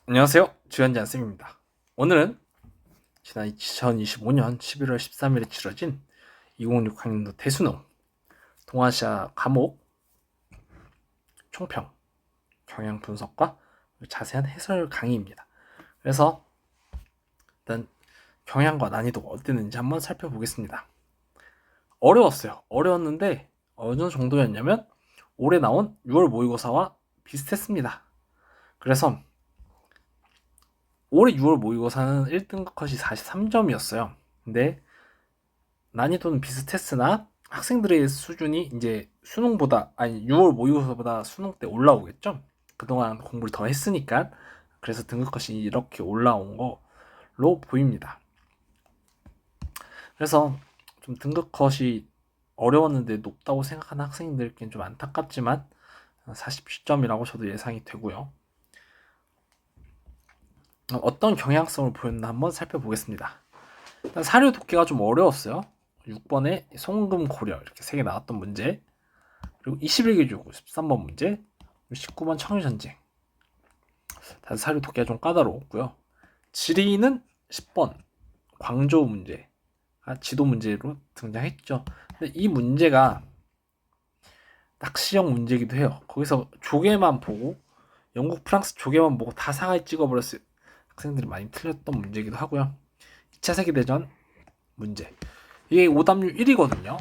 안녕하세요. 주연재 쌤입니다. 오늘은 지난 2025년 11월 13일에 치러진 2026학년도 대수능 동아시아 과목 총평 경향 분석과 자세한 해설 강의입니다. 그래서 일단 경향과 난이도가 어땠는지 한번 살펴보겠습니다. 어려웠어요. 어려웠는데 어느 정도였냐면 올해 나온 6월 모의고사와 비슷했습니다. 그래서 올해 6월 모의고사는 1등급 컷이 43점이었어요. 근데 난이도는 비슷했으나 학생들의 수준이 이제 수능보다 6월 모의고사보다 수능 때 올라오겠죠. 그동안 공부를 더 했으니까. 그래서 등급 컷이 이렇게 올라온 거로 보입니다. 그래서 좀 등급 컷이 어려웠는데 높다고 생각하는 학생들께는 좀 안타깝지만 47점이라고 저도 예상이 되고요. 어떤 경향성을 보였나 한번 살펴보겠습니다. 일단 사료 독해가 좀 어려웠어요. 6번에 송금 고려 이렇게 3개 나왔던 문제, 그리고 21개 주고 13번 문제, 19번 청일전쟁. 다들 사료 독해가 좀 까다로웠고요. 지리는 10번 광저우 문제가 지도 문제로 등장했죠. 근데 이 문제가 낚시형 문제이기도 해요. 거기서 조개만 보고 영국, 프랑스 조개만 보고 다 상하이 찍어버렸어요. 학생들이 많이 틀렸던 문제이기도 하고요. 2차 세계대전 문제, 이게 오답률 1위거든요.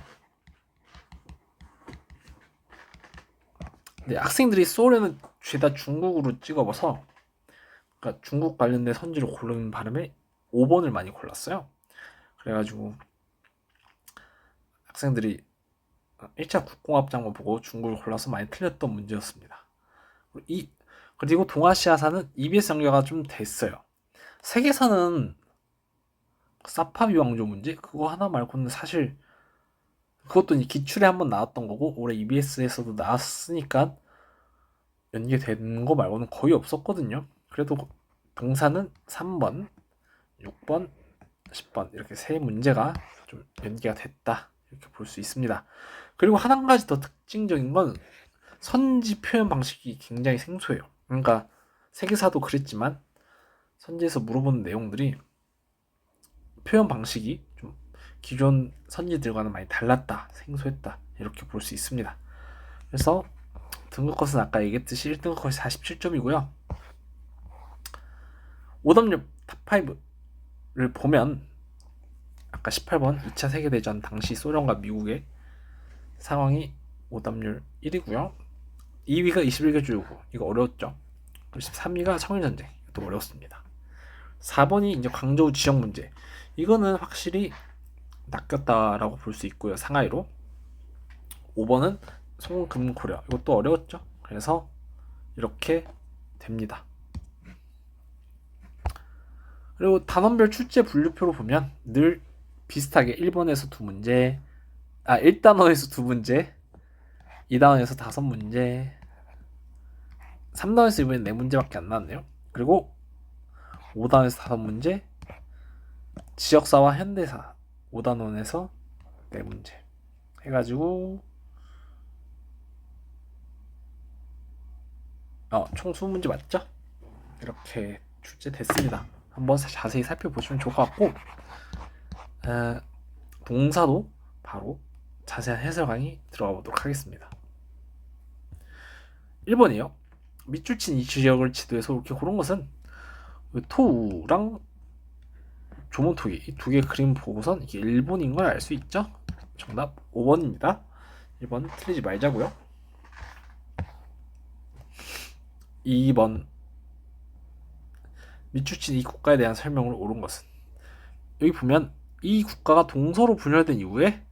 근데 학생들이 소련은 죄다 중국으로 찍어봐서, 그러니까 중국 관련된 선지를 고르는 바람에 5번을 많이 골랐어요. 그래가지고 학생들이 1차 국공합장만 보고 중국을 골라서 많이 틀렸던 문제였습니다. 그리고 동아시아사는 EBS 연계가 좀 됐어요. 세계사는 사파비 왕조 문제 그거 하나 말고는 사실 그것도 기출에 한번 나왔던 거고 올해 EBS에서도 나왔으니까 연계된 거 말고는 거의 없었거든요. 그래도 동사는 3번, 6번, 10번 이렇게 세 문제가 좀 연계가 됐다 이렇게 볼 수 있습니다. 그리고 한 가지 더 특징적인 건 선지 표현 방식이 굉장히 생소해요. 그러니까 세계사도 그랬지만 선지에서 물어보는 내용들이 표현 방식이 좀 기존 선지들과는 많이 달랐다, 생소했다 이렇게 볼 수 있습니다. 그래서 등급 컷은 아까 얘기했듯이 1등급 컷이 47점이고요. 오답률 탑5를 보면 아까 18번 2차 세계대전 당시 소련과 미국의 상황이 오답률 1위고요. 2위가 21개 주고 이거 어려웠죠. 13위가 청일전쟁 이것도 어려웠습니다. 4번이 이제 광저우 지역 문제, 이거는 확실히 낚였다라고 볼 수 있고요. 상하이로. 5번은 송금고려 이것도 어려웠죠. 그래서 이렇게 됩니다. 그리고 단원별 출제 분류표로 보면 늘 비슷하게 1번에서 2문제, 1단원에서 2문제, 2단원에서 5문제, 3단원에서 이번엔 4문제밖에 안 나왔네요. 그리고 5단원에서 5문제, 지역사와 현대사 5단원에서 4문제 해가지고 총 20문제 맞죠? 이렇게 출제됐습니다. 한번 자세히 살펴보시면 좋을 것 같고, 동사도 바로 자세한 해설 강의 들어가 보도록 하겠습니다. 1번이요. 밑줄 친 이 지역을 지도해서 이렇게 고른 것은 토우랑 조몬토기 이 두 개 그림 보고선 이게 일본인 걸 알 수 있죠? 정답 5번입니다. 1번 틀리지 말자고요. 2번 밑줄 친 이 국가에 대한 설명을 옳은 것은, 여기 보면 이 국가가 동서로 분열된 이후에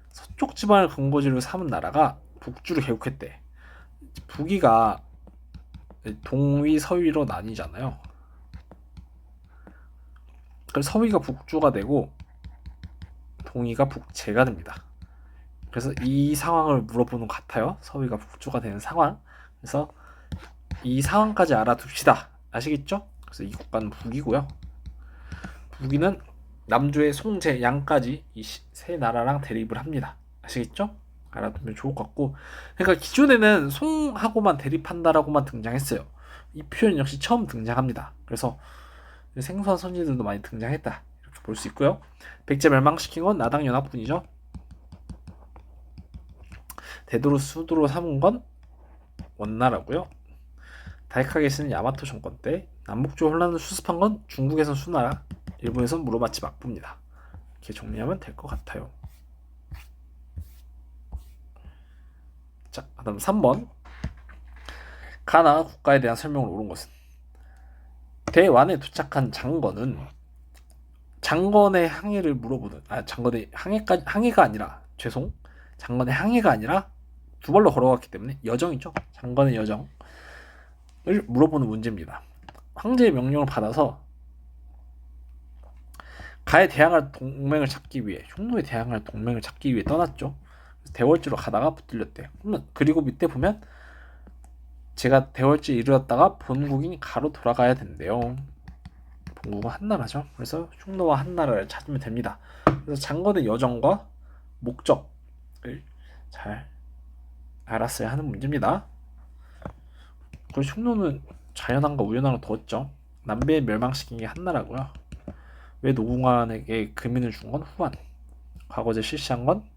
서쪽 지방을 근거지로 삼은 나라가 북주를 개국했대. 북위가 동위 서위로 나뉘잖아요. 그래서 서위가 북주가 되고 동위가 북제가 됩니다. 그래서 이 상황을 물어보는 것 같아요. 서위가 북주가 되는 상황. 그래서 이 상황까지 알아둡시다. 아시겠죠? 그래서 이 국가는 북이고요. 북위는 남조의 송제, 양까지 이 세 나라랑 대립을 합니다. 아시겠죠? 알아두면 좋을 것 같고, 그러니까 기존에는 송하고만 대립한다라고만 등장했어요. 이 표현 역시 처음 등장합니다. 그래서 생소한 선지들도 많이 등장했다 이렇게 볼 수 있고요. 백제 멸망시킨 건 나당 연합군이죠. 대도로 수도로 삼은 건 원나라고요. 다이카게스는 야마토 정권 때, 남북조 혼란을 수습한 건 중국에선 수나라, 일본에선 무로마치 막부입니다. 이렇게 정리하면 될 것 같아요. 자, 그다음 3번. 가나 국가에 대한 설명을 옳은 것은, 대완에 도착한 장건은 장건의 항해를 물어보는, 장건의 항해가 아니라, 장건의 항해가 아니라 두 발로 걸어갔기 때문에 여정이죠. 장건의 여정을 물어보는 문제입니다. 황제의 명령을 받아서 가에 대항할 동맹을 찾기 위해, 흉노에 대항할 동맹을 찾기 위해 떠났죠. 대월지로 가다가 붙들렸대요. 그리고 밑에 보면 제가 대월지에 이르렀다가 본국인 가로 돌아가야 된대요. 본국은 한나라죠. 그래서 흉노와 한나라를 찾으면 됩니다. 그래서 장건의 여정과 목적을 잘 알았어야 하는 문제입니다. 그리고 흉노는 자연한과 우연한을 두었죠. 남배에 멸망시킨 게 한나라고요. 왜 노궁환에게 금인을 준 건 후한, 과거제 실시한 건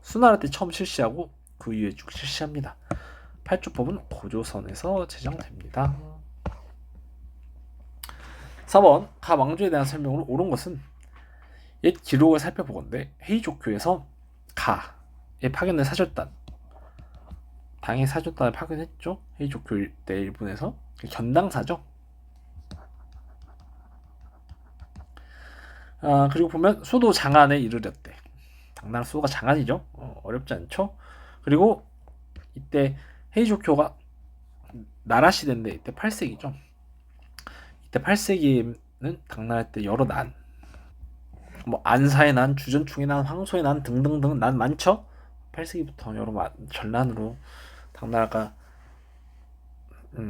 수나라 때 처음 실시하고 그 이후에 쭉 실시합니다. 팔조법은 고조선에서 제정됩니다. 4번. 가 왕조에 대한 설명으로 옳은 것은, 옛 기록을 살펴보건대 헤이조교에서 가의 파견을 사절단, 당의 사절단을 파견했죠. 헤이조교 때 일본에서 견당사죠. 그리고 보면 수도 장안에 이르렀대. 당나라 수도가 장안이죠. 어렵지 않죠. 그리고 이때 헤이조교가 나라 시대인데 이때 8세기죠. 이때 8세기에는 당나라 때 여러 난, 뭐 안사의 난, 주전충의 난, 황소의 난 등등등 난 많죠. 8세기부터 여러 전란으로 당나라가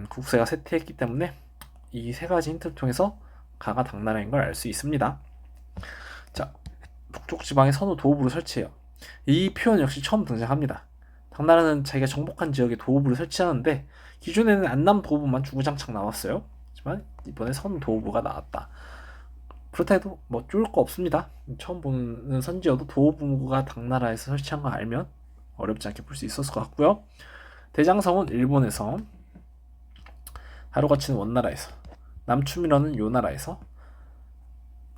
국세가 쇠퇴했기 때문에 이 세 가지 힌트를 통해서 가가 당나라인 걸 알 수 있습니다. 자, 북쪽 지방에 선우 도읍을 설치해요. 이 표현 역시 처음 등장합니다. 당나라는 자기가 정복한 지역에 도읍을 설치하는데 기존에는 안남 도읍만 주구장창 나왔어요. 하지만 이번에 선우 도읍가 나왔다. 그렇다 해도 뭐 좋을 거 없습니다. 처음 보는 선지여도 도읍가 당나라에서 설치한 거 알면 어렵지 않게 볼 수 있었을 것 같고요. 대장성은 일본에서, 하루가치는 원나라에서, 남추밀원은 요나라에서,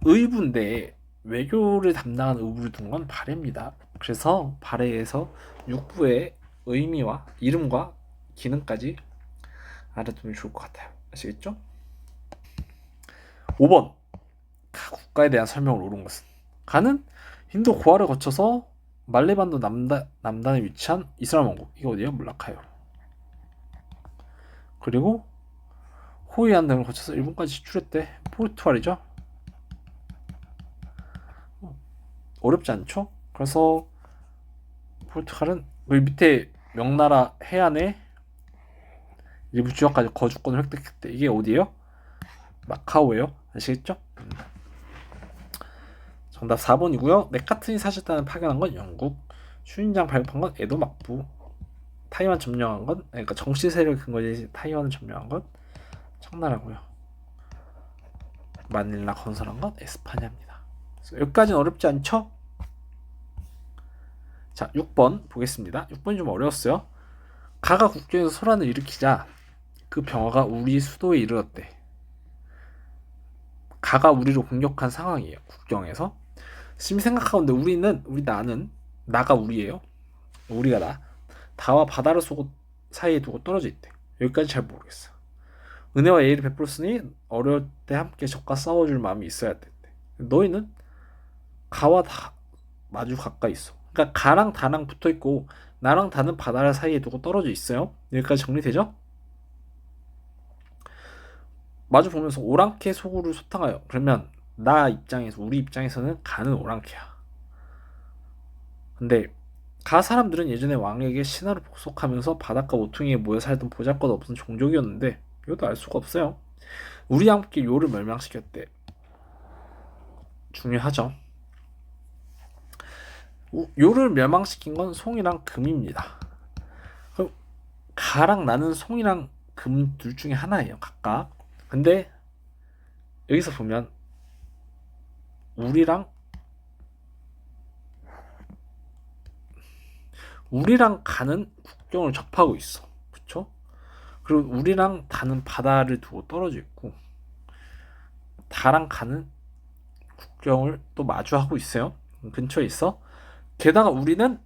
의부인데 외교를 담당한 의부를 둔 건 발해입니다. 그래서 발해에서 육부의 의미와 이름과 기능까지 알아두면 좋을 것 같아요. 아시겠죠? 5번. 가 국가에 대한 설명을 옳은 것은, 가는 인도 고아를 거쳐서 말레반도 남단에 위치한 이슬람 왕국, 이거 어디예요? 몰라카요. 그리고 호이안 등을 거쳐서 일본까지 진출했대. 포르투갈이죠. 어렵지 않죠? 그래서 포르투갈은 그 밑에 명나라 해안에 일부 지역까지 거주권을 획득했대. 이게 어디예요? 마카오예요. 아시겠죠? 정답 4번이고요. 맥카튼이 사실단을 파견한 건 영국, 슈인장 발급한 건 에도 막부, 타이완 점령한 건, 그러니까 정치 세력 근거지 타이완을 점령한 건 청나라고요. 마닐라 건설한 건 에스파냐입니다. 여기까지는 어렵지 않죠? 자, 6번 보겠습니다. 6번이 좀 어려웠어요. 가가 국경에서 소란을 일으키자 그 병화가 우리 수도에 이르렀대. 가가 우리를 공격한 상황이에요. 국경에서. 지금 생각하건데 나는, 나가 우리예요. 우리가 나. 다와 바다를 사이에 두고 떨어져 있대. 여기까지 잘 모르겠어. 은혜와 예의를 베풀었으니 어려울 때 함께 적과 싸워줄 마음이 있어야 돼. 너희는 가와 다 마주 가까이 있어. 그러니까 가랑 다랑 붙어 있고 나랑 다는 바다를 사이에 두고 떨어져 있어요. 여기까지 정리되죠? 마주 보면서 오랑캐 소구를 소탕하여. 그러면 우리 입장에서는 가는 오랑캐야. 근데 가 사람들은 예전에 왕에게 신하로 복속하면서 바닷가 모퉁이에 모여 살던 보잘것없는 종족이었는데 이것도 알 수가 없어요. 우리와 함께 요를 멸망시켰대. 중요하죠. 요를 멸망시킨 건 송이랑 금입니다. 그럼 가랑 나는 송이랑 금 둘 중에 하나예요, 각각. 근데 여기서 보면 우리랑 가는 국경을 접하고 있어. 그쵸? 그리고 우리랑 다는 바다를 두고 떨어져 있고, 다랑 가는 국경을 또 마주하고 있어요. 근처에 있어. 게다가 우리는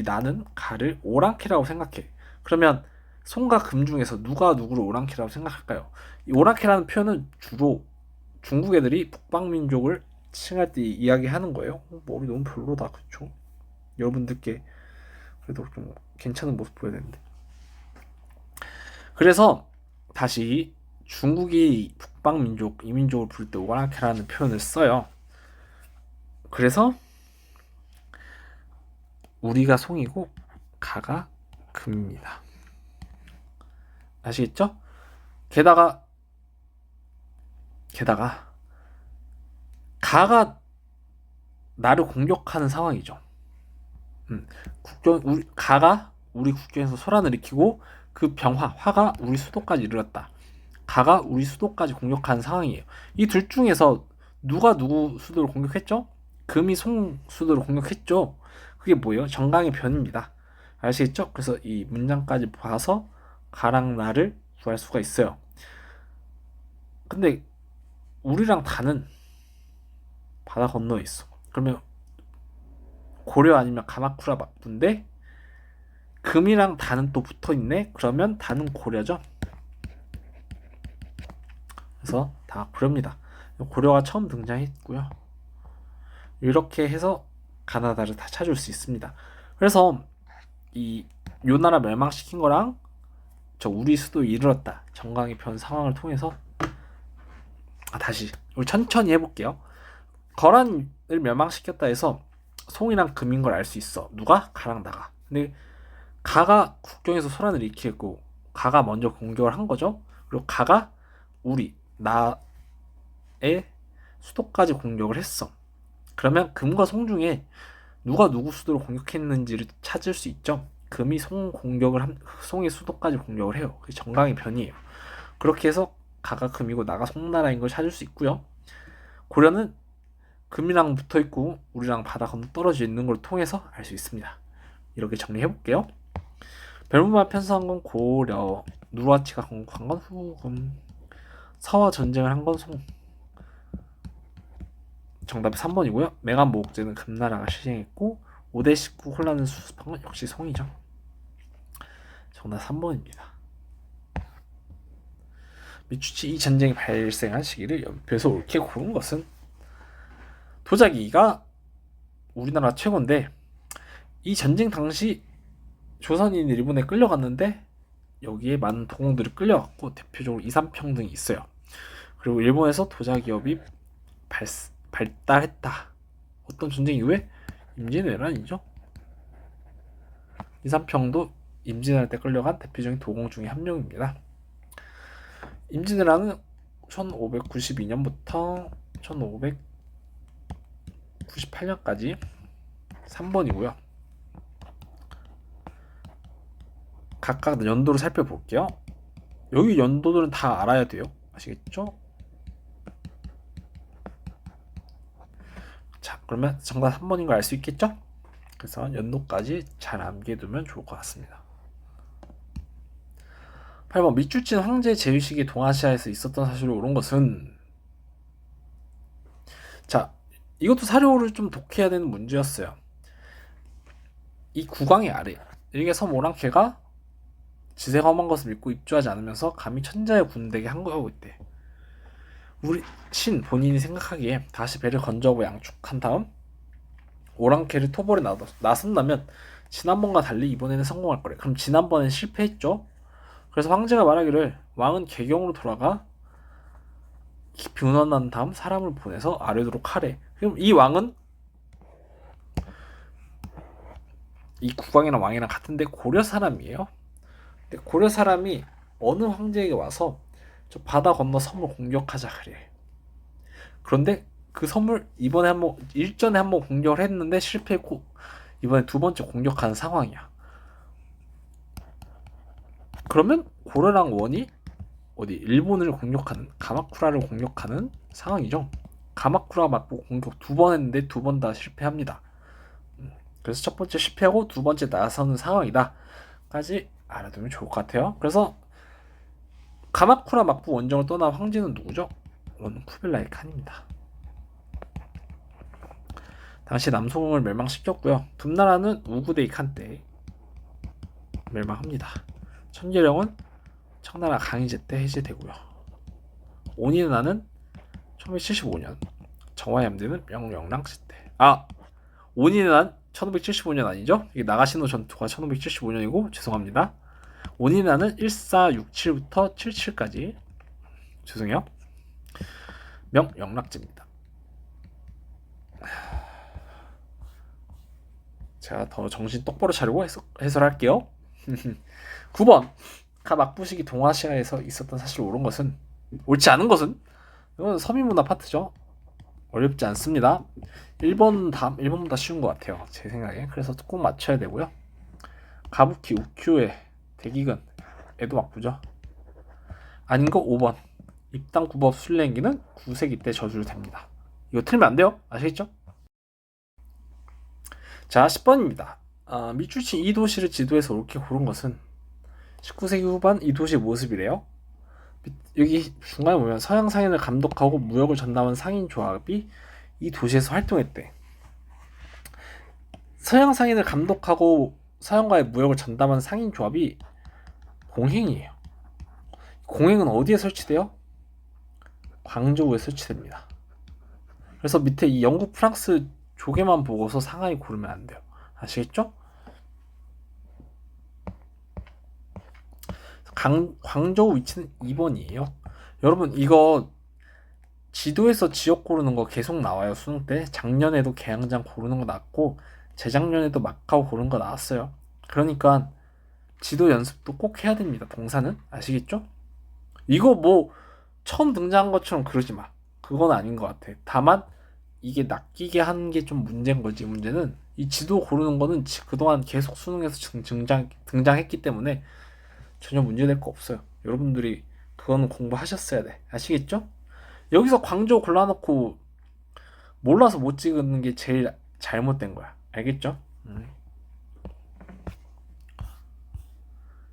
나는 가를 오랑캐라고 생각해. 그러면 송과 금 중에서 누가 누구를 오랑캐라고 생각할까요? 이 오랑캐라는 표현은 주로 중국 애들이 북방민족을 칭할 때 이야기하는 거예요. 몸이 너무 별로다, 그쵸? 여러분들께 그래도 좀 괜찮은 모습 보여야 되는데. 그래서 다시 중국이 북방민족, 이민족을 부를 때 오랑캐라는 표현을 써요. 그래서 우리가 송이고 가가 금입니다. 아시겠죠? 게다가 가가 나를 공격하는 상황이죠. 가가 우리 국경에서 소란을 일으키고 그 화가 우리 수도까지 이르렀다. 가가 우리 수도까지 공격하는 상황이에요. 이 둘 중에서 누가 누구 수도를 공격했죠? 금이 송 수도를 공격했죠. 그게 뭐예요? 정강의 변입니다. 아시겠죠? 그래서 이 문장까지 봐서 가랑 나를 구할 수가 있어요. 근데 우리랑 다는 바다 건너에 있어. 그러면 고려 아니면 가마쿠라 맞는데 금이랑 다는 또 붙어 있네. 그러면 다는 고려죠. 그래서 다 고려입니다. 고려가 처음 등장했고요. 이렇게 해서 가나다를 다 찾을 수 있습니다. 그래서 요 나라 멸망시킨 거랑 저 우리 수도 이르렀다. 정강이 변 상황을 통해서 다시 우리 천천히 해볼게요. 거란을 멸망시켰다 해서 송이랑 금인 걸 알 수 있어. 누가? 가랑 나가. 근데 가가 국경에서 소란을 일으켰고 가가 먼저 공격을 한 거죠. 그리고 가가 나의 수도까지 공격을 했어. 그러면 금과 송 중에 누가 누구 수도를 공격했는지를 찾을 수 있죠. 금이 송의 수도까지 공격을 해요. 그게 정강의 변이에요. 그렇게 해서 가가 금이고 나가 송나라인 걸 찾을 수 있고요. 고려는 금이랑 붙어 있고 우리랑 바다 건너 떨어져 있는 걸 통해서 알 수 있습니다. 이렇게 정리해 볼게요. 별무만 편성한 건 고려, 누르하치가 건국한 건 후금, 서와 전쟁을 한 건 송. 정답이 3번이고요. 맹한 모국제는 금나라가 시행했고 5대 19 혼란을 수습한 건 역시 송이죠. 정답 3번입니다. 미추치 이 전쟁이 발생한 시기를 연표에서 옳게 고른 것은 도자기가 우리나라 최고인데 이 전쟁 당시 조선인이 일본에 끌려갔는데 여기에 많은 동원들이 끌려갔고 대표적으로 이산평등이 있어요. 그리고 일본에서 도자기업이 발달했다. 어떤 전쟁 이후에 임진왜란이죠. 이산평도 임진왜란 때 끌려간 대표적인 도공 중에 한 명입니다. 임진왜란은 1592년부터 1598년까지 3번이고요. 각각 연도를 살펴볼게요. 여기 연도들은 다 알아야 돼요. 아시겠죠? 자, 그러면 정답 3번인 걸 알 수 있겠죠? 그래서 연도까지 잘 암기해두면 좋을 것 같습니다. 8번 미추진 황제 제위식이 동아시아에서 있었던 사실을 옳은 것은 자, 이것도 사료를 좀 독해야 되는 문제였어요. 이 국왕의 아래 일개 섬 오랑캐가 지세가 험한 것을 믿고 입주하지 않으면서 감히 천자의 군대에게 항거하고 있대. 우리 신 본인이 생각하기에 다시 배를 건져고 양축한 다음 오랑캐를 토벌에 나선다면 지난번과 달리 이번에는 성공할 거래. 그럼 지난번엔 실패했죠. 그래서 황제가 말하기를 왕은 개경으로 돌아가 깊이 운원한 다음 사람을 보내서 아뢰도록 하래. 그럼 이 왕은 이 국왕이랑 왕이랑 같은데 고려 사람이에요. 근데 고려 사람이 어느 황제에게 와서 저 바다 건너 섬을 공격하자 그래. 그런데 그 선물 이번에 한번 일전에 한번 공격을 했는데 실패했고 이번에 두 번째 공격하는 상황이야. 그러면 고려랑 원이 어디 일본을 공격하는 가마쿠라를 공격하는 상황이죠. 가마쿠라 맞고 공격 두 번 했는데 두 번 다 실패합니다. 그래서 첫 번째 실패하고 두 번째 나서는 상황이다까지 알아두면 좋을 것 같아요. 그래서 가마쿠라 맞고 원정을 떠난 황제는 누구죠? 원 쿠빌라이 칸입니다. 당시 남송을 멸망시켰고요. 둠나라는 우구데이 칸 때 멸망합니다. 천계령은 청나라 강희제 때 해제되고요. 오니나는 1975년, 정화염대는 명령랑시 때. 오니난 1575년 아니죠? 이게 나가시노 전투가 1575년이고 죄송합니다. 오니나는 1467부터 77까지 죄송해요. 명영락제입니다. 제가 더 정신 똑바로 차리고 해설할게요. 9번 가막부식이 동아시아에서 있었던 사실을 옳지 않은 것은 이건 서민문화 파트죠. 어렵지 않습니다. 1번보다 쉬운 것 같아요. 제 생각에. 그래서 꼭 맞춰야 되고요. 가부키 우큐의 대기근 에도 막부죠. 아닌 거 5번 입당 구법 술래행기는 9세기 때 저술됩니다. 이거 틀면 안 돼요. 아시겠죠? 자 10번입니다. 미추치 이 도시를 지도에서 옳게 고른 것은 19세기 후반 이 도시의 모습이래요. 여기 중간에 보면 서양 상인을 감독하고 무역을 전담한 상인 조합이 이 도시에서 활동했대. 서양 상인을 감독하고 서양과의 무역을 전담한 상인 조합이 공행이에요. 공행은 어디에 설치돼요? 광저우에 설치됩니다. 그래서 밑에 이 영국, 프랑스 조개만 보고서 상하이 고르면 안 돼요. 아시겠죠? 광저우 위치는 2번이에요. 여러분 이거 지도에서 지역 고르는 거 계속 나와요. 수능 때 작년에도 계양장 고르는 거 나왔고 재작년에도 마카오 고르는 거 나왔어요. 그러니까 지도 연습도 꼭 해야 됩니다. 동사는 아시겠죠? 이거 뭐 처음 등장한 것처럼 그러지 마. 그건 아닌 것 같아. 다만 이게 낚이게 하는 게 좀 문제인 거지. 문제는 이 지도 고르는 거는 그동안 계속 수능에서 등장했기 때문에 전혀 문제될 거 없어요. 여러분들이 그거는 공부하셨어야 돼. 아시겠죠? 여기서 광저우 골라놓고 몰라서 못 찍는 게 제일 잘못된 거야. 알겠죠?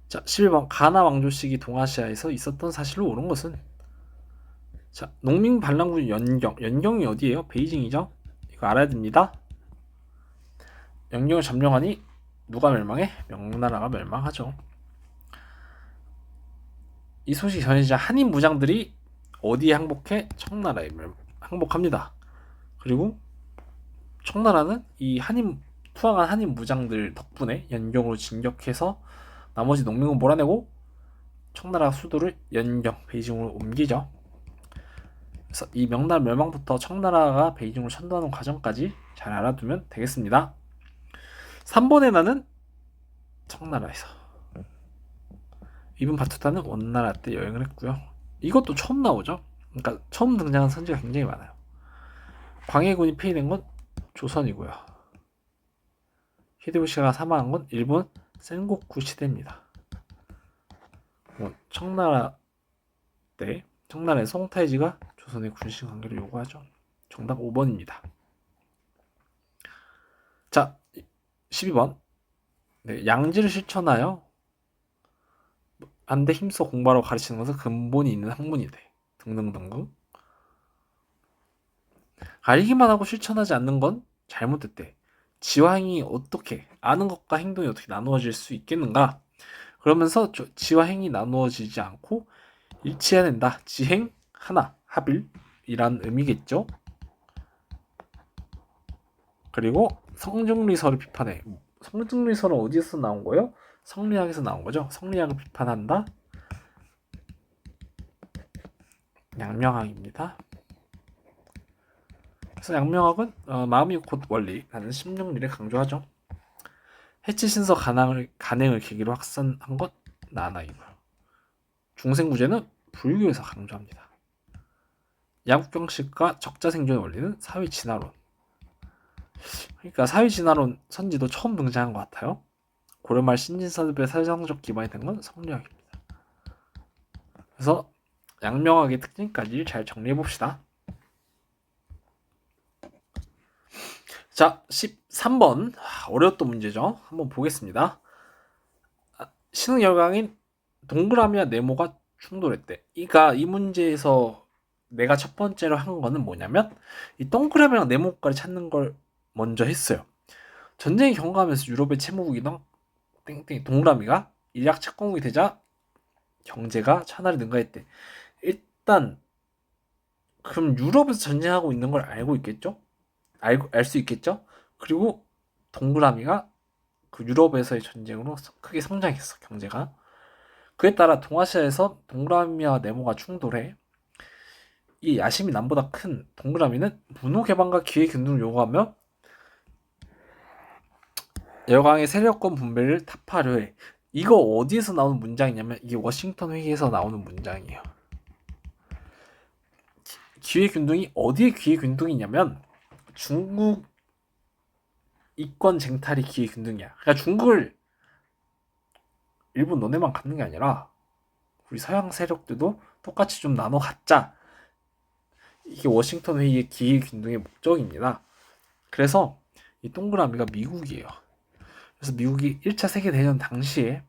자, 11번 가나 왕조 시기 동아시아에서 있었던 사실로 옳은 것은 자, 농민 반란군 연경이 어디예요? 베이징이죠? 이거 알아야 됩니다. 연경을 점령하니 누가 멸망해? 명나라가 멸망하죠. 이 소식이 전해지자 한인 무장들이 어디에 항복해? 청나라에 항복합니다. 그리고 청나라는 이 투항한 한인 무장들 덕분에 연경으로 진격해서 나머지 농민군 몰아내고 청나라 수도를 연경, 베이징으로 옮기죠. 그래서 이 명나라 멸망부터 청나라가 베이징으로 선도하는 과정까지 잘 알아두면 되겠습니다. 3번의 나는 청나라에서 이분 바투타는 원나라 때 여행을 했고요. 이것도 처음 나오죠. 그러니까 처음 등장한 선지가 굉장히 많아요. 광해군이 폐위된 건 조선이고요. 히데요시가 사망한 건 일본 센고쿠 시대입니다. 청나라 때 청나라의 송타이지가 조선의 군신 관계를 요구하죠. 정답 5번입니다. 자, 12번. 네, 양지를 실천하여 안돼 힘써 공부하라고 가르치는 것은 근본이 있는 학문이 돼. 등등등등. 알기만 하고 실천하지 않는 건 잘못됐대. 지와 행이 어떻게 아는 것과 행동이 어떻게 나누어질 수 있겠는가? 그러면서 지와 행이 나누어지지 않고 일치해낸다. 지행 하나 합일이란 의미겠죠. 그리고 성증리설을 비판해. 성증리설은 어디서 나온 거예요? 성리학에서 나온 거죠. 성리학을 비판한다. 양명학입니다. 그래서 양명학은 마음이 곧 원리라는 심정리를 강조하죠. 해치신서 간행을 계기로 확산한 것 나나이고요. 중생구제는 불교에서 강조합니다. 양국경식과 적자 생존의 원리는 사회 진화론. 그러니까 사회 진화론 선지도 처음 등장한 것 같아요. 고려말 신진사습의 사상적 기반이 된 건 성리학입니다. 그래서 양명학의 특징까지 잘 정리해 봅시다. 자, 13번 어려웠던 문제죠. 한번 보겠습니다. 신흥열강인 동그라미와 네모가 충돌했대. 그러니까 이 문제에서 내가 첫 번째로 한 거는 뭐냐면 이 동그라미랑 네모까지 찾는 걸 먼저 했어요. 전쟁이 경과하면서 유럽의 채무국이던 땡땡 동그라미가 일약 착공이 되자 경제가 천하를 능가했대. 일단 그럼 유럽에서 전쟁하고 있는 걸 알고 있겠죠? 알 수 있겠죠? 그리고 동그라미가 그 유럽에서의 전쟁으로 크게 성장했어, 경제가. 그에 따라 동아시아에서 동그라미와 네모가 충돌해 이 야심이 남보다 큰 동그라미는 문호 개방과 기회 균등을 요구하며 열강의 세력권 분배를 타파를 해. 이거 어디에서 나오는 문장이냐면 이게 워싱턴 회의에서 나오는 문장이에요. 기회 균등이 어디에 기회 균등이냐면 중국 이권 쟁탈이 기회 균등이야. 그러니까 중국을 일본 너네만 갖는 게 아니라 우리 서양 세력들도 똑같이 좀 나눠 갖자. 이게 워싱턴 회의의 기회 균등의 목적입니다. 그래서 이 동그라미가 미국이에요. 그래서 미국이 1차 세계대전 당시에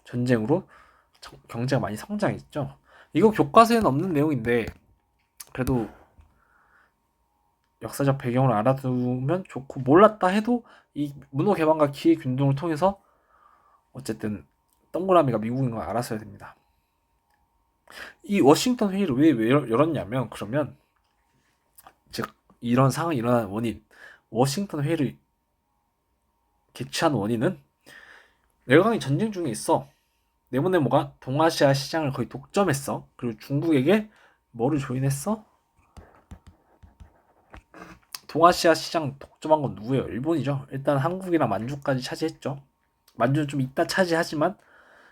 전쟁으로 경제가 많이 성장했죠. 이거 교과서에는 없는 내용인데 그래도 역사적 배경을 알아두면 좋고 몰랐다 해도 이 문호 개방과 기회 균등을 통해서 어쨌든 동그라미가 미국인 걸 알았어야 됩니다. 이 워싱턴 회의를 왜 열었냐면 그러면 즉 이런 상황이 일어난 원인 워싱턴 회의를 개최한 원인은 열강이 전쟁 중에 있어. 네모네모가 동아시아 시장을 거의 독점했어. 그리고 중국에게 뭐를 조인했어? 동아시아 시장 독점한 건 누구예요? 일본이죠. 일단 한국이랑 만주까지 차지했죠. 만주는 좀 이따 차지하지만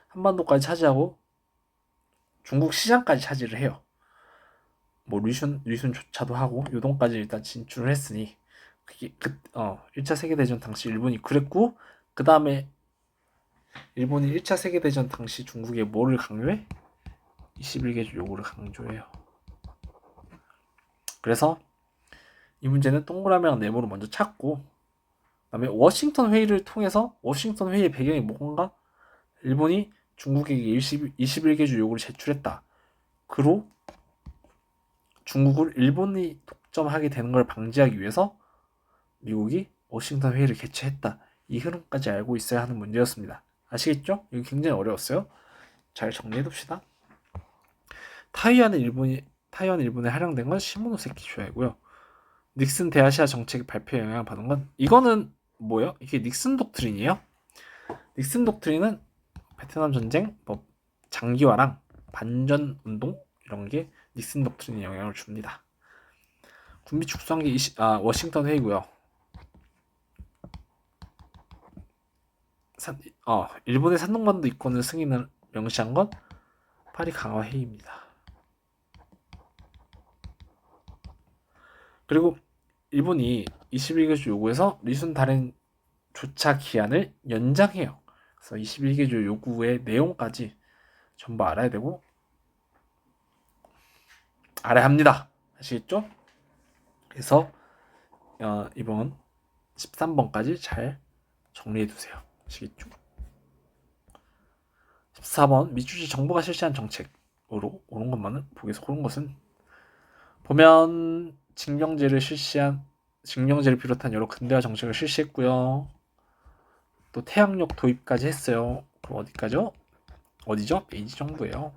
한반도까지 차지하고 중국 시장까지 차지를 해요. 뭐 리순조차도 하고 요동까지 일단 진출을 했으니 그게 1차 세계대전 당시 일본이 그랬고 그 다음에 일본이 1차 세계대전 당시 중국에 뭐를 강요해? 21개조 요구를 강조해요. 그래서 이 문제는 동그라미랑 네모를 먼저 찾고 그다음에 워싱턴 회의를 통해서 워싱턴 회의의 배경이 뭔가 일본이 중국에게 21개조 요구를 제출했다. 그로 중국을 일본이 독점하게 되는 걸 방지하기 위해서 미국이 워싱턴 회의를 개최했다. 이 흐름까지 알고 있어야 하는 문제였습니다. 아시겠죠? 이거 굉장히 어려웠어요. 잘 정리해둡시다. 타이완 일본에 할양된 건 시모노세키 조야고요. 닉슨 대아시아 정책 발표에 영향을 받은 건 이거는 뭐예요? 이게 닉슨 독트린이에요? 닉슨 독트린은 베트남 전쟁 뭐 장기화랑 반전 운동 이런 게 닉슨 독트린에 영향을 줍니다. 군비 축소한 게 워싱턴 회의고요. 일본의 산둥반도 이권을 승인을 명시한 건 파리 강화 회의입니다. 그리고 일본이 21개조 요구에서 리순 달행 조차 기한을 연장해요. 그래서 21개조 요구의 내용까지 전부 알아야 되고 알아야 합니다. 아시겠죠? 그래서 이번 13번까지 잘 정리해 두세요. 아시겠죠? 14번 미주지 정부가 실시한 정책으로 옳은 것만은 보기에서 옳은 것은 보면 징병제를 비롯한 여러 근대화 정책을 실시했고요. 또 태양력 도입까지 했어요. 그럼 어디까죠? 어디죠? 메이지 정부예요.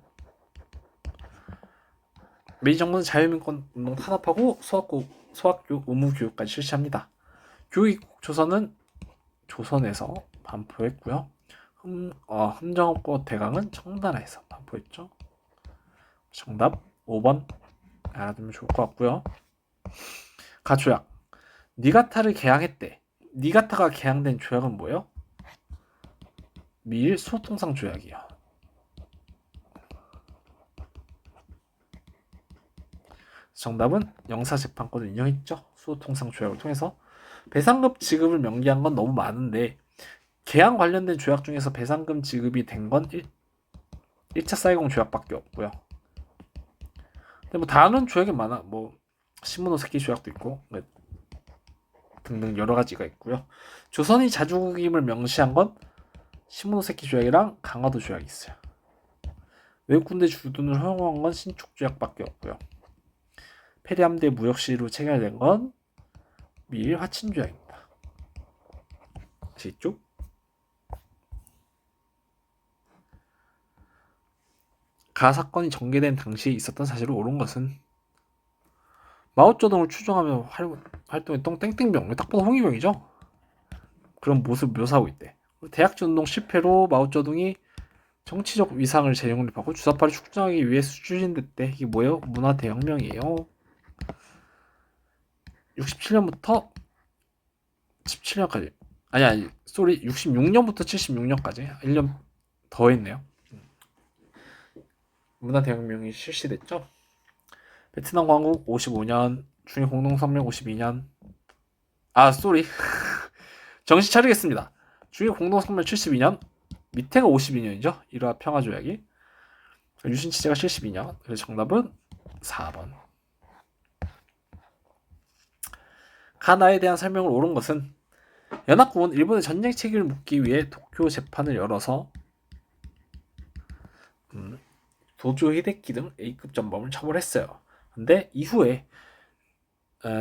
메이지 정부는 자유민권 운동 탄압하고 소학교 의무 교육까지 실시합니다. 교육이국 조선은 조선에서 반포했고요. 흠정업고 대강은 청나라에서 반포했죠. 정답 5번 알아두면 좋을 것 같고요. 가조약 니가타를 개항했대. 니가타가 개항된 조약은 뭐예요? 미일 수호통상 조약이요. 정답은 영사재판권을 인정했죠. 수호통상 조약을 통해서. 배상금 지급을 명기한 건 너무 많은데 계약 관련된 조약 중에서 배상금 지급이 된 건 1차 사이공 조약밖에 없고요. 근데 뭐 다른 조약이 많아. 뭐 시모노세키 조약도 있고 등등 여러 가지가 있고요. 조선이 자주국임을 명시한 건 시모노세키 조약이랑 강화도 조약이 있어요. 외국 군대 주둔을 허용한 건 신축 조약밖에 없고요. 페리 함대 무역 시로 체결된 건 미일 화친 조약입니다. 아시겠죠? 가 사건이 전개된 당시에 있었던 사실을 옳은 것은 마오쩌둥을 추종하며 활동했던 땡땡병, 딱 봐도 홍위병이죠. 그런 모습을 묘사하고 있대. 대약지 운동 실패로 마오쩌둥이 정치적 위상을 재영립하고 주사파를 축적하기 위해 추진됐대. 이게 뭐예요? 문화 대혁명이에요. 67년부터 17년까지. 아니, 쏘리. 66년부터 76년까지 1년 더 했네요. 문화 대혁명이 실시됐죠. 베트남 광국 55년, 중일 공동성명 52년. 쏘리. 정신 차리겠습니다. 중일 공동성명 72년, 밑에가 52년이죠. 일화 평화조약이. 유신치제가 72년. 그래서 정답은 4번. 가나에 대한 설명을 옳은 것은 연합국은 일본의 전쟁 책임을 묻기 위해 도쿄 재판을 열어서 도조 히데키 등 A급 전범을 처벌했어요. 근데 이후에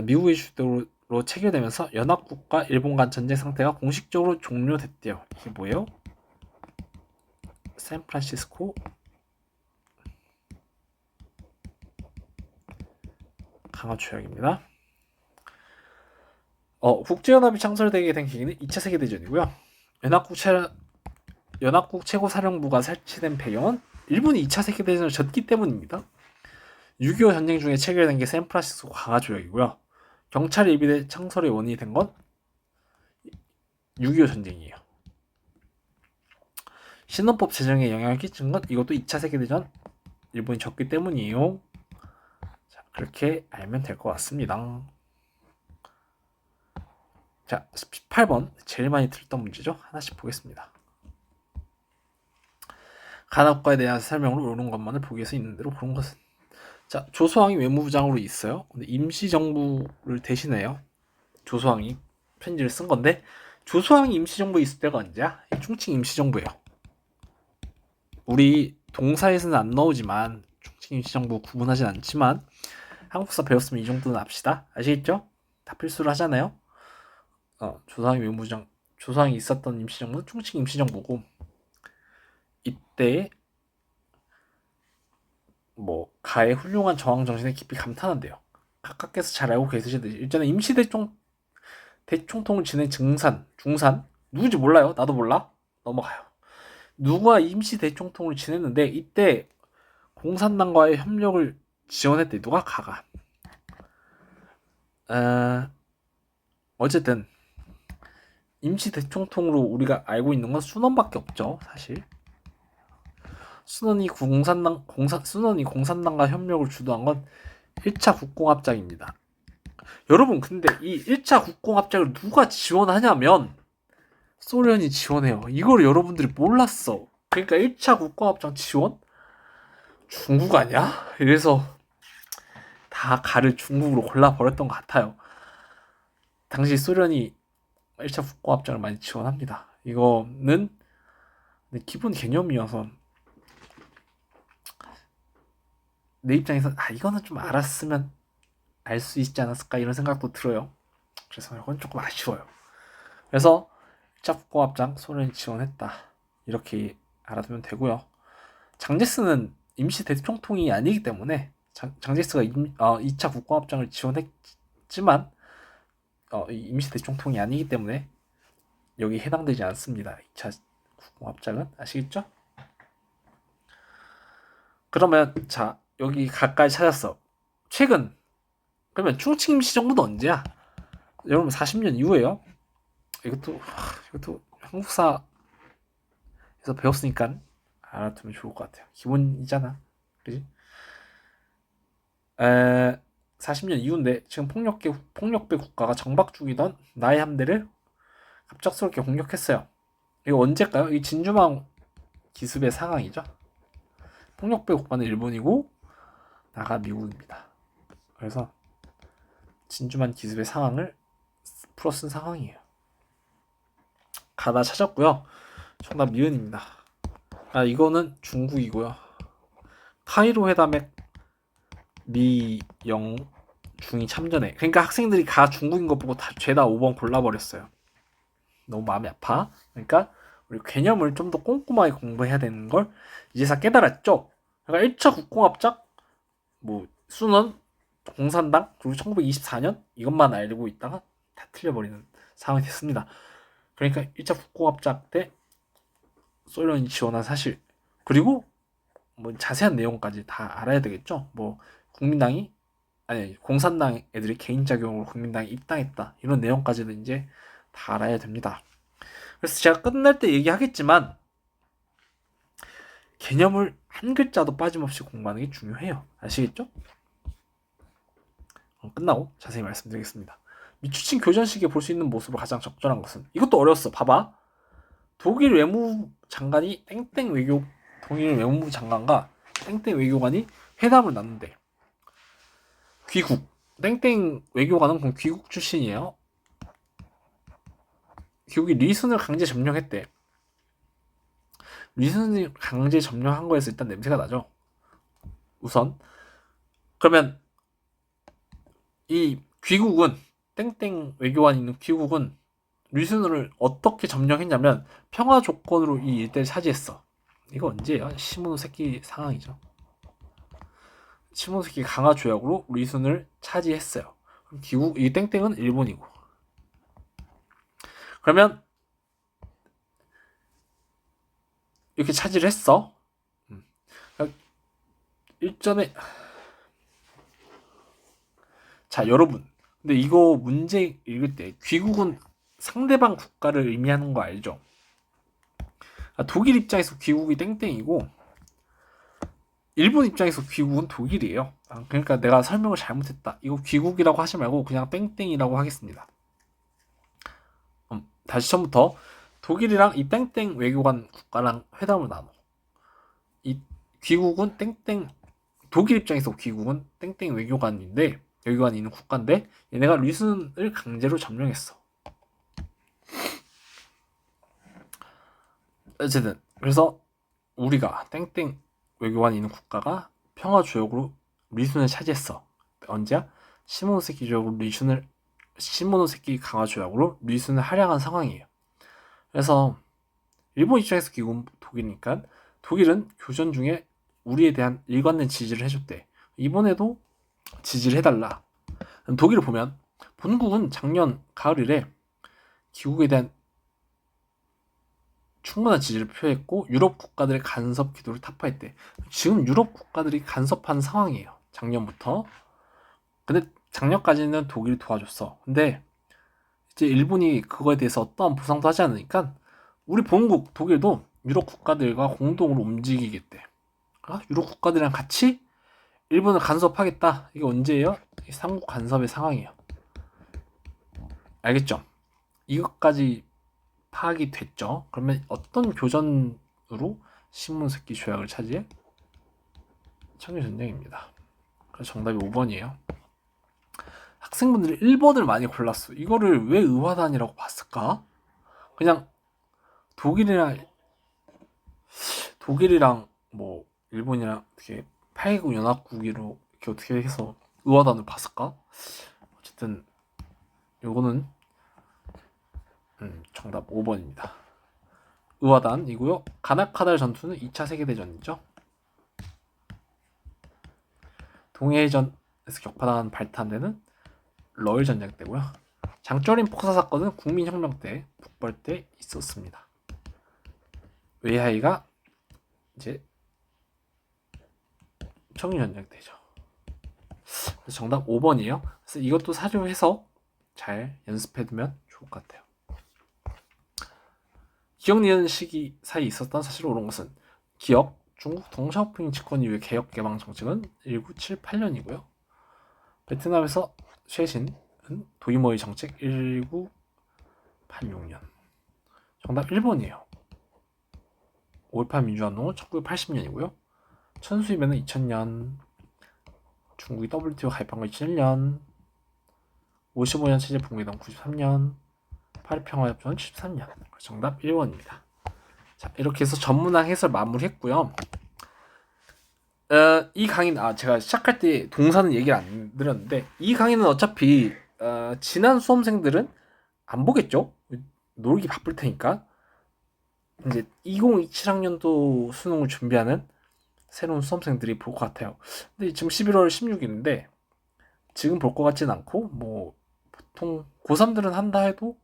미국의 주도로 체결되면서 연합국과 일본 간 전쟁 상태가 공식적으로 종료됐대요. 이게 뭐예요? 샌프란시스코 강화 조약입니다. 국제연합이 창설되게 된 계기는 2차 세계대전이고요. 연합국 최고사령부가 설치된 배경은 일본이 2차 세계대전을 졌기 때문입니다. 6.25 전쟁 중에 체결된 게 샌프란시스코 강화 조약이고요. 경찰 예비대 창설의 원인이 된 건 6.25 전쟁이에요. 신헌법 제정에 영향을 끼친 건 이것도 2차 세계대전 일본이 졌기 때문이에요. 자, 그렇게 알면 될 것 같습니다. 자, 18번 제일 많이 들었던 문제죠. 하나씩 보겠습니다. 간화국가에 대한 설명을 옳은 것만을 보기에서 있는 대로 보는 것은 자, 조소왕이 외무부장으로 있어요. 근데 임시정부를 대신해요. 조소왕이 편지를 쓴 건데 조소왕이 임시정부에 있을 때가 언제야? 충칭 임시정부예요. 우리 동사에서는 안 나오지만 충칭 임시정부 구분하진 않지만 한국사 배웠으면 이 정도는 압시다. 아시겠죠? 다 필수로 하잖아요. 조소왕이 외무부장, 조소왕이 있었던 임시정부는 충칭 임시정부고 이때 가의 훌륭한 저항 정신에 깊이 감탄한대요. 각각께서 잘 알고 계시듯이 일전에 임시 대총통을 지낸 중산 누군지 몰라요. 나도 몰라. 넘어가요. 누가 임시 대총통을 지냈는데 이때 공산당과의 협력을 지원했대. 누가? 가가. 어쨌든 임시 대총통으로 우리가 알고 있는 건 순원밖에 없죠. 사실 순원이 공산당과 협력을 주도한 건 1차 국공합작입니다. 여러분 근데 이 1차 국공합작을 누가 지원하냐면 소련이 지원해요. 이걸 여러분들이 몰랐어. 그러니까 1차 국공합작 지원? 중국 아니야? 이래서 다 가를 중국으로 골라버렸던 것 같아요. 당시 소련이 1차 국공합작을 많이 지원합니다. 이거는 기본 개념이어서 내 입장에서 이거는 좀 알았으면 알 수 있지 않았을까 이런 생각도 들어요. 그래서 이건 조금 아쉬워요. 그래서 1차 국공합작 소련이 지원했다. 이렇게 알아두면 되고요. 장제스는 임시 대총통이 아니기 때문에 장제스가 2차 국공합작을 지원했지만 임시 대총통이 아니기 때문에 여기 해당되지 않습니다. 2차 국공합작은 아시겠죠? 그러면 자 여기 가까이 찾았어. 최근 그러면 충칭 임시정부는 언제야? 여러분 40년 이후에요. 이것도 한국사에서 배웠으니까 알아두면 좋을 것 같아요. 기본이잖아. 그지? 40년 이후인데 지금 폭력배 국가가 정박 중이던 나의 함대를 갑작스럽게 공격했어요. 이거 언제일까요? 이 진주만 기습의 상황이죠. 폭력배 국가는 일본이고 나가 미국입니다. 그래서 진주만 기습의 상황을 풀어 쓴 상황이에요. 가다 찾았고요. 정답 미은입니다. 이거는 중국이고요. 카이로 회담에 미, 영, 중이 참전해. 그러니까 학생들이 가 중국인 거 보고 다 죄다 5번 골라버렸어요. 너무 마음이 아파. 그러니까 우리 개념을 좀 더 꼼꼼하게 공부해야 되는 걸 이제서 깨달았죠. 그러니까 1차 국공합작, 뭐 순원, 공산당, 그리고 1924년 이것만 알고 있다가 다 틀려버리는 상황이 됐습니다. 그러니까 1차 국공합작 때 소련이 지원한 사실, 그리고 뭐 자세한 내용까지 다 알아야 되겠죠. 뭐 국민당이 공산당 애들이 개인 자격으로 국민당에 입당했다, 이런 내용까지는 이제 다 알아야 됩니다. 그래서 제가 끝날 때 얘기하겠지만 개념을 한 글자도 빠짐없이 공부하는 게 중요해요. 아시겠죠? 끝나고 자세히 말씀드리겠습니다. 미추친 교전식에 볼 수 있는 모습으로 가장 적절한 것은, 이것도 어려웠어. 봐봐. 독일 외무부 장관이 독일 외무부 장관과 땡땡 외교관이 회담을 나눈대. 귀국. 땡땡 외교관은 그럼 귀국 출신이에요. 귀국이 리순을 강제 점령했대. 리순을 강제 점령한 거에서 일단 냄새가 나죠. 우선. 그러면 이 귀국은, 땡땡 외교관이 있는 귀국은 리순을 어떻게 점령했냐면 평화 조건으로 이 일대를 차지했어. 이거 언제예요? 시모노세키 상황이죠. 시모노세키 강화 조약으로 리순을 차지했어요. 그럼 귀국, 이 땡땡은 일본이고. 그러면 이렇게 차지를 했어. 일전에, 자 여러분, 근데 이거 문제 읽을 때 귀국은 상대방 국가를 의미하는 거 알죠? 독일 입장에서 귀국이 땡땡이고 일본 입장에서 귀국은 독일이에요. 그러니까 내가 설명을 잘못했다. 이거 귀국이라고 하지 말고 그냥 땡땡이라고 하겠습니다. 다시 처음부터. 독일이랑 이 땡땡 외교관 국가랑 회담을 나눠. 이 귀국은 독일 입장에서 귀국은 땡땡 외교관이 있는 국가인데 얘네가 리순을 강제로 점령했어. 어쨌든 그래서 우리가 땡땡 외교관이 있는 국가가 평화 조약으로 리순을 차지했어. 언제야? 시모노세키 강화 조약으로 리순을 할양한 상황이에요. 그래서 일본 입장에서 귀국은 독일이니까 독일은 교전 중에 우리에 대한 일관된 지지를 해줬대. 이번에도 지지를 해달라. 독일을 보면 본국은 작년 가을 이래 귀국에 대한 충분한 지지를 표했고 유럽 국가들의 간섭 기도를 타파했대. 지금 유럽 국가들이 간섭한 상황이에요. 작년부터. 근데 작년까지는 독일이 도와줬어. 근데 이제 일본이 그거에 대해서 어떠한 보상도 하지 않으니까 우리 본국 독일도 유럽 국가들과 공동으로 움직이겠대. 유럽 국가들이랑 같이 일본을 간섭하겠다. 이게 언제예요? 삼국 간섭의 상황이에요. 알겠죠? 이것까지 파악이 됐죠? 그러면 어떤 교전으로 시모노세키 조약을 차지해? 청일전쟁입니다. 그래서 정답이 5번이에요. 학생분들이 1번을 많이 골랐어. 이거를 왜 의화단이라고 봤을까? 그냥 독일이랑 뭐 일본이랑 어떻게 8국 연합국으로 이렇게 어떻게 해서 의화단을 봤을까? 어쨌든 요거는 정답 5번입니다. 의화단이고요. 가나카달 전투는 2차 세계대전이죠. 동해전에서 격파당한 발탄대는 러일 전쟁 때고요. 장쩌린 폭사 사건은 국민혁명 때, 북벌 때 있었습니다. 웨이하이가 이제 청일전쟁 때죠. 그래서 정답 5번이에요. 그래서 이것도 사료해서 잘 연습해두면 좋을 것 같아요. 기억 니은 시기 사이 있었던 사실로 옳은 것은 중국 동샤오핑 집권 이후의 개혁 개방 정책은 1978년이고요. 베트남에서 최신은 도이모의 정책 1986년. 정답 1번이에요. 5.18 민주화운동은 1980년이고요. 천수임에는 2000년, 중국이 WTO 가입한 거 2001년, 55년 체제 붕괴던 93년, 파리평화협정은 73년. 정답 1번입니다. 자, 이렇게 해서 전문항 해설 마무리했고요. 이 강의는 제가 시작할 때 동사는 얘기를 안 드렸는데 이 강의는 어차피 지난 수험생들은 안 보겠죠? 놀기 바쁠 테니까. 이제 2027학년도 수능을 준비하는 새로운 수험생들이 볼 것 같아요. 근데 지금 11월 16일인데 지금 볼 것 같진 않고 뭐 보통 고3들은 한다 해도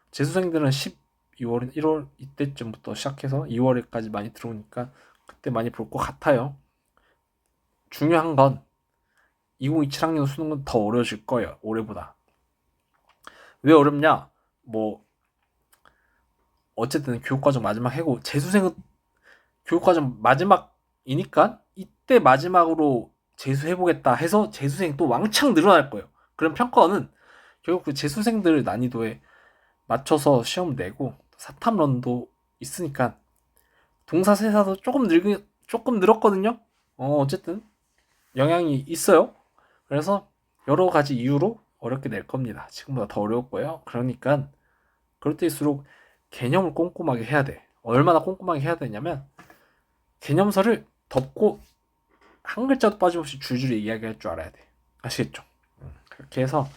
재수생들은 12월, 1월 이때쯤부터 시작해서 2월에까지 많이 들어오니까 그때 많이 볼 것 같아요. 중요한 건 2027학년 수능은 더 어려워질 거예요. 올해보다. 왜 어렵냐? 뭐 어쨌든 교육과정 마지막 해고 재수생은 교육과정 마지막이니까 이때 마지막으로 재수해보겠다 해서 재수생이 또 왕창 늘어날 거예요. 그럼 평가원은 결국 그 재수생들 난이도에 맞춰서 시험 내고 사탐런도 있으니까 동사세사도 조금 늘었거든요. 어쨌든 영향이 있어요. 그래서 여러 가지 이유로 어렵게 낼 겁니다. 지금보다 더 어려울 거예요. 그러니까 그럴 때일수록 개념을 꼼꼼하게 해야 돼. 얼마나 꼼꼼하게 해야 되냐면 개념서를 덮고 한 글자도 빠짐없이 줄줄이 이야기할 줄 알아야 돼. 아시겠죠? 그렇게 해서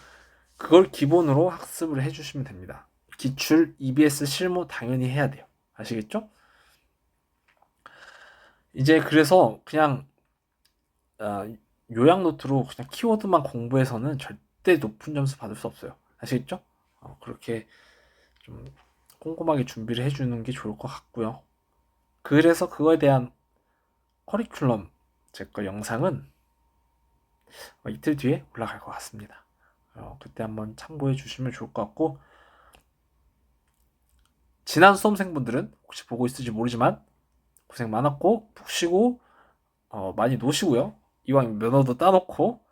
그걸 기본으로 학습을 해주시면 됩니다. 기출, EBS, 실무 당연히 해야 돼요. 아시겠죠? 이제 그래서 그냥 요약 노트로 그냥 키워드만 공부해서는 절대 높은 점수 받을 수 없어요. 아시겠죠? 그렇게 좀 꼼꼼하게 준비를 해주는 게 좋을 것 같고요. 그래서 그거에 대한 커리큘럼 제 거 영상은 이틀 뒤에 올라갈 것 같습니다. 그때 한번 참고해 주시면 좋을 것 같고 지난 수험생분들은 혹시 보고 있을지 모르지만 고생 많았고 푹 쉬고 많이 노시고요. 이왕 면허도 따놓고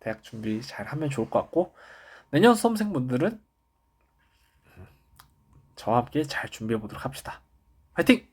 대학 준비 잘 하면 좋을 것 같고 내년 수험생분들은 저와 함께 잘 준비해 보도록 합시다. 화이팅!